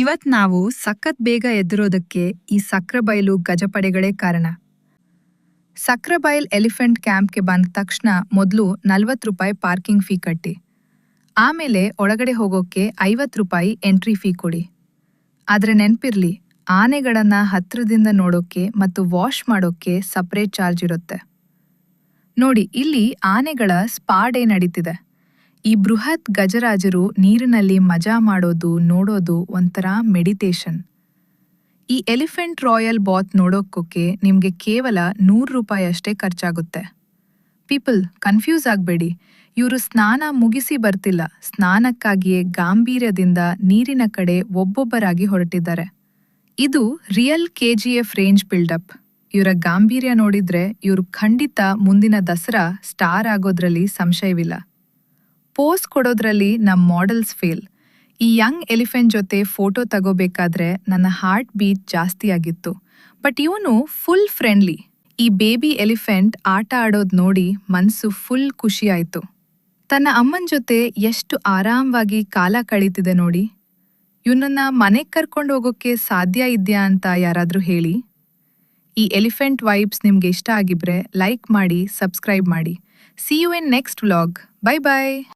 ಇವತ್ ನಾವು ಸಖತ್ ಬೇಗ ಎದ್ದಿರೋದಕ್ಕೆ ಈ ಸಕ್ರೆಬೈಲು ಗಜಪಡೆಗಳೇ ಕಾರಣ. ಸಕ್ರೆಬೈಲ್ ಎಲಿಫೆಂಟ್ ಕ್ಯಾಂಪ್ಗೆ ಬಂದ ತಕ್ಷಣ ಮೊದಲು 40 ರೂಪಾಯಿ ಪಾರ್ಕಿಂಗ್ ಫೀ ಕಟ್ಟಿ, ಆಮೇಲೆ ಒಳಗಡೆ ಹೋಗೋಕೆ 50 ರೂಪಾಯಿ ಎಂಟ್ರಿ ಫೀ ಕೊಡಿ. ಆದ್ರೆ ನೆನ್ಪಿರ್ಲಿ, ಆನೆಗಳನ್ನ ಹತ್ರದಿಂದ ನೋಡೋಕೆ ಮತ್ತು ವಾಶ್ ಮಾಡೋಕೆ ಸಪ್ರೇಟ್ ಚಾರ್ಜ್ ಇರುತ್ತೆ. ನೋಡಿ, ಇಲ್ಲಿ ಆನೆಗಳ ಸ್ಪಾ ಡೇ ನಡೀತಿದೆ. ಈ ಬೃಹತ್ ಗಜರಾಜರು ನೀರಿನಲ್ಲಿ ಮಜಾ ಮಾಡೋದು ನೋಡೋದು ಒಂಥರ ಮೆಡಿಟೇಷನ್. ಈ ಎಲಿಫೆಂಟ್ ರಾಯಲ್ ಬಾತ್ ನೋಡೋಕೋಕೆ ನಿಮ್ಗೆ ಕೇವಲ 100 ರೂಪಾಯಿ ಅಷ್ಟೇ ಖರ್ಚಾಗುತ್ತೆ. ಪೀಪಲ್, ಕನ್ಫ್ಯೂಸ್ ಆಗ್ಬೇಡಿ, ಇವರು ಸ್ನಾನ ಮುಗಿಸಿ ಬರ್ತಿಲ್ಲ, ಸ್ನಾನಕ್ಕಾಗಿಯೇ ಗಾಂಭೀರ್ಯದಿಂದ ನೀರಿನ ಕಡೆ ಒಬ್ಬೊಬ್ಬರಾಗಿ ಹೊರಟಿದ್ದಾರೆ. ಇದು ರಿಯಲ್ KGF ರೇಂಜ್ ಬಿಲ್ಡಪ್. ಇವರ ಗಾಂಭೀರ್ಯ ನೋಡಿದ್ರೆ ಇವರು ಖಂಡಿತ ಮುಂದಿನ ದಸರಾ ಸ್ಟಾರ್ ಆಗೋದ್ರಲ್ಲಿ ಸಂಶಯವಿಲ್ಲ. ಪೋಸ್ ಕೊಡೋದ್ರಲ್ಲಿ ನಮ್ ಮಾಡೆಲ್ಸ್ ಫೇಲ್. ಈ ಯಂಗ್ ಎಲಿಫೆಂಟ್ ಜೊತೆ ಫೋಟೋ ತಗೋಬೇಕಾದ್ರೆ ನನ್ನ ಹಾರ್ಟ್ ಬೀಟ್ ಜಾಸ್ತಿ ಆಗಿತ್ತು. ಬಟ್ ಇವನು ಫುಲ್ ಫ್ರೆಂಡ್ಲಿ. ಈ ಬೇಬಿ ಎಲಿಫೆಂಟ್ ಆಟ ಆಡೋದ್ ನೋಡಿ ಮನ್ಸು ಫುಲ್ ಖುಷಿ ಆಯ್ತು. ತನ್ನ ಅಮ್ಮನ್ ಜೊತೆ ಎಷ್ಟು ಆರಾಮವಾಗಿ ಕಾಲ ಕಳೀತಿದೆ ನೋಡಿ. ಇವನನ್ನ ಮನೆಗ್ ಕರ್ಕೊಂಡು ಹೋಗೋಕೆ ಸಾಧ್ಯ ಇದ್ಯಾ ಅಂತ ಯಾರಾದ್ರೂ ಹೇಳಿ. ಈ ಎಲಿಫೆಂಟ್ ವೈಬ್ಸ್ ನಿಮ್ಗೆ ಇಷ್ಟ ಆಗಿದ್ರೆ ಲೈಕ್ ಮಾಡಿ, ಸಬ್ಸ್ಕ್ರೈಬ್ ಮಾಡಿ. See you in next vlog. Bye bye.